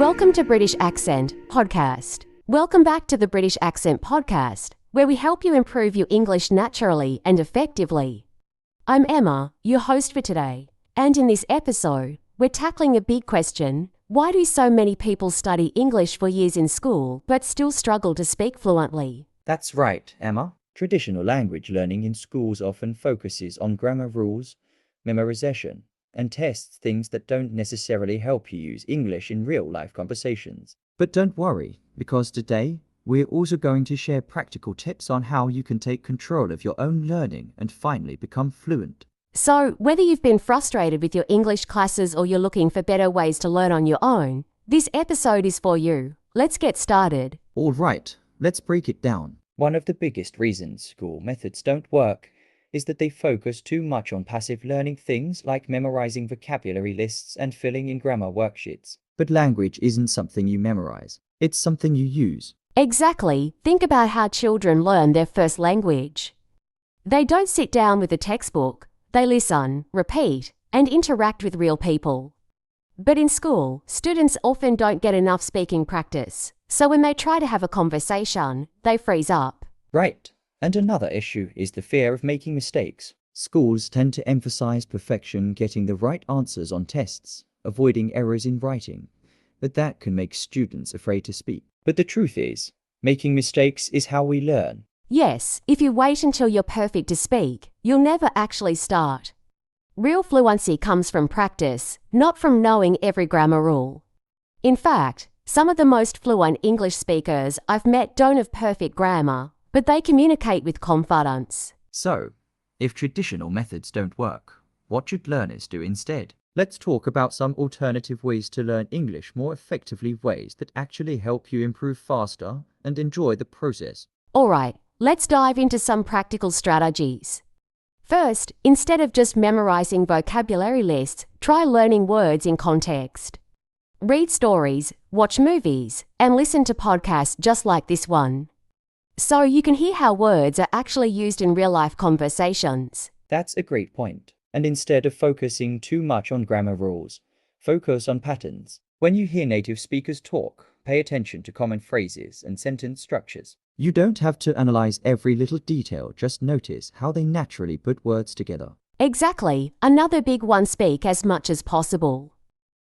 Welcome to British Accent Podcast. Welcome back to the British Accent Podcast, where we help you improve your English naturally and effectively. I'm Emma, your host for today, and in this episode, we're tackling a big question: why do so many people study English for years in school but still struggle to speak fluently? That's right, Emma. Traditional language learning in schools often focuses on grammar rules, memorization, and tests things that don't necessarily help you use English in real-life conversations. But don't worry, because today, we're also going to share practical tips on how you can take control of your own learning and finally become fluent. So, whether you've been frustrated with your English classes or you're looking for better ways to learn on your own, this episode is for you. Let's get started. All right, let's break it down. One of the biggest reasons school methods don't work is that they focus too much on passive learning, things like memorizing vocabulary lists and filling in grammar worksheets. But language isn't something you memorize, it's something you use. Exactly. Think about how children learn their first language. They don't sit down with a textbook, they listen, repeat, and interact with real people. But in school, students often don't get enough speaking practice, so when they try to have a conversation, they freeze up. Right. And another issue is the fear of making mistakes. Schools tend to emphasize perfection, getting the right answers on tests, avoiding errors in writing. But that can make students afraid to speak. But the truth is, making mistakes is how we learn. Yes, if you wait until you're perfect to speak, you'll never actually start. Real fluency comes from practice, not from knowing every grammar rule. In fact, some of the most fluent English speakers I've met don't have perfect grammar, but they communicate with confidence. So, if traditional methods don't work, what should learners do instead? Let's talk about some alternative ways to learn English more effectively, ways that actually help you improve faster and enjoy the process. Alright, let's dive into some practical strategies. First, instead of just memorizing vocabulary lists, try learning words in context. Read stories, watch movies, and listen to podcasts just like this one, so you can hear how words are actually used in real-life conversations. That's a great point. And instead of focusing too much on grammar rules, focus on patterns. When you hear native speakers talk, pay attention to common phrases and sentence structures. You don't have to analyze every little detail, just notice how they naturally put words together. Exactly. Another big one: speak as much as possible.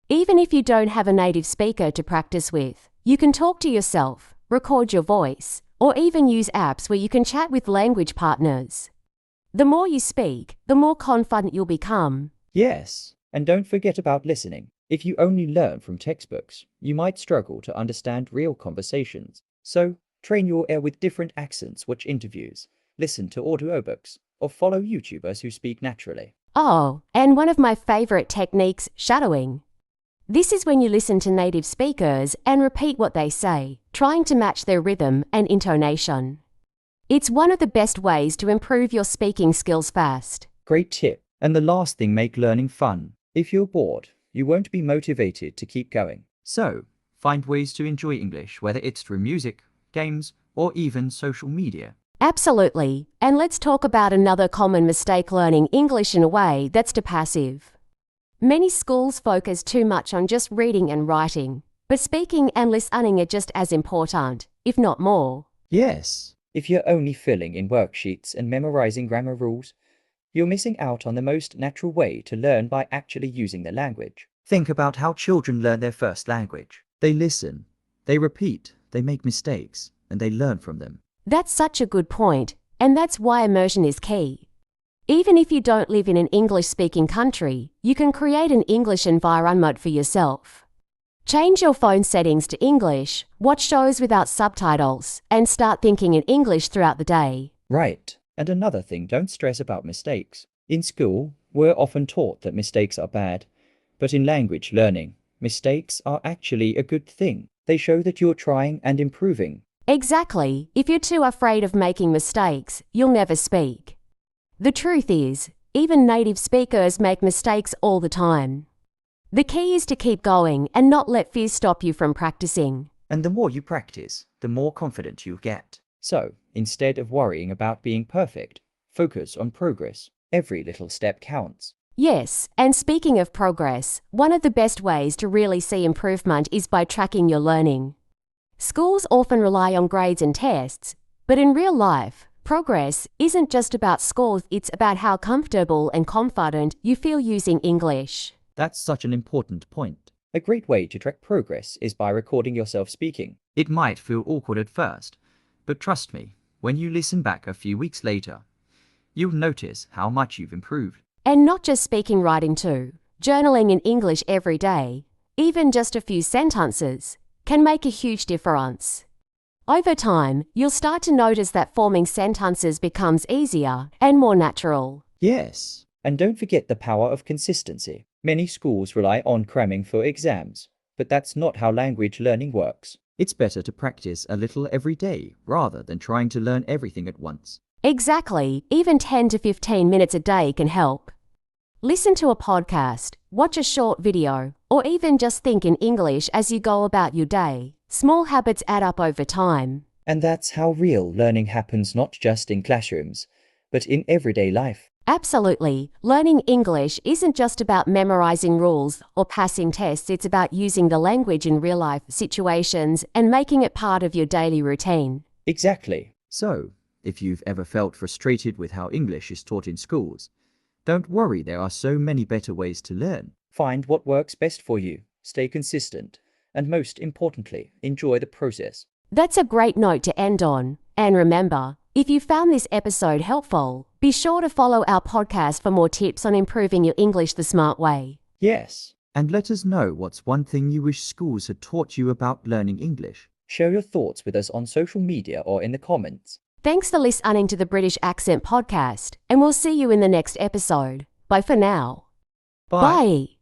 Even if you don't have a native speaker to practice with, you can talk to yourself, record your voice, or even use apps where you can chat with language partners. The more you speak, the more confident you'll become. Yes, and don't forget about listening. If you only learn from textbooks, you might struggle to understand real conversations. So, train your ear with different accents, watch interviews, listen to audiobooks, or follow YouTubers who speak naturally. Oh, and one of my favorite techniques, shadowing. This is when you listen to native speakers and repeat what they say, trying to match their rhythm and intonation. It's one of the best ways to improve your speaking skills fast. Great tip. And the last thing, make learning fun. If you're bored, you won't be motivated to keep going. So, find ways to enjoy English, whether it's through music, games, or even social media. Absolutely. And let's talk about another common mistake: learning English in a way that's too passive. Many schools focus too much on just reading and writing, but speaking and listening are just as important, if not more. Yes, if you're only filling in worksheets and memorizing grammar rules, you're missing out on the most natural way to learn by actually using the language. Think about how children learn their first language. They listen, they repeat, they make mistakes, and they learn from them. That's such a good point, and that's why immersion is key. Even if you don't live in an English-speaking country, you can create an English environment for yourself. Change your phone settings to English, watch shows without subtitles, and start thinking in English throughout the day. Right. And another thing, don't stress about mistakes. In school, we're often taught that mistakes are bad, but in language learning, mistakes are actually a good thing. They show that you're trying and improving. Exactly. If you're too afraid of making mistakes, you'll never speak. The truth is, even native speakers make mistakes all the time. The key is to keep going and not let fear stop you from practicing. And the more you practice, the more confident you'll get. So, instead of worrying about being perfect, focus on progress. Every little step counts. Yes, and speaking of progress, one of the best ways to really see improvement is by tracking your learning. Schools often rely on grades and tests, but in real life, progress isn't just about scores, it's about how comfortable and confident you feel using English. That's such an important point. A great way to track progress is by recording yourself speaking. It might feel awkward at first, but trust me, when you listen back a few weeks later, you'll notice how much you've improved. And not just speaking, writing too. Journaling in English every day, even just a few sentences, can make a huge difference. Over time, you'll start to notice that forming sentences becomes easier and more natural. Yes, and don't forget the power of consistency. Many schools rely on cramming for exams, but that's not how language learning works. It's better to practice a little every day rather than trying to learn everything at once. Exactly, even 10 to 15 minutes a day can help. Listen to a podcast, watch a short video, or even just think in English as you go about your day. Small habits add up over time. And that's how real learning happens, not just in classrooms, but in everyday life. Absolutely. Learning English isn't just about memorizing rules or passing tests, it's about using the language in real-life situations and making it part of your daily routine. Exactly. So, if you've ever felt frustrated with how English is taught in schools, don't worry, there are so many better ways to learn. Find what works best for you, stay consistent, and most importantly, enjoy the process. That's a great note to end on. And remember, if you found this episode helpful, be sure to follow our podcast for more tips on improving your English the smart way. Yes, and let us know what's one thing you wish schools had taught you about learning English. Share your thoughts with us on social media or in the comments. Thanks for listening to the British Accent Podcast, and we'll see you in the next episode. Bye for now. Bye. Bye.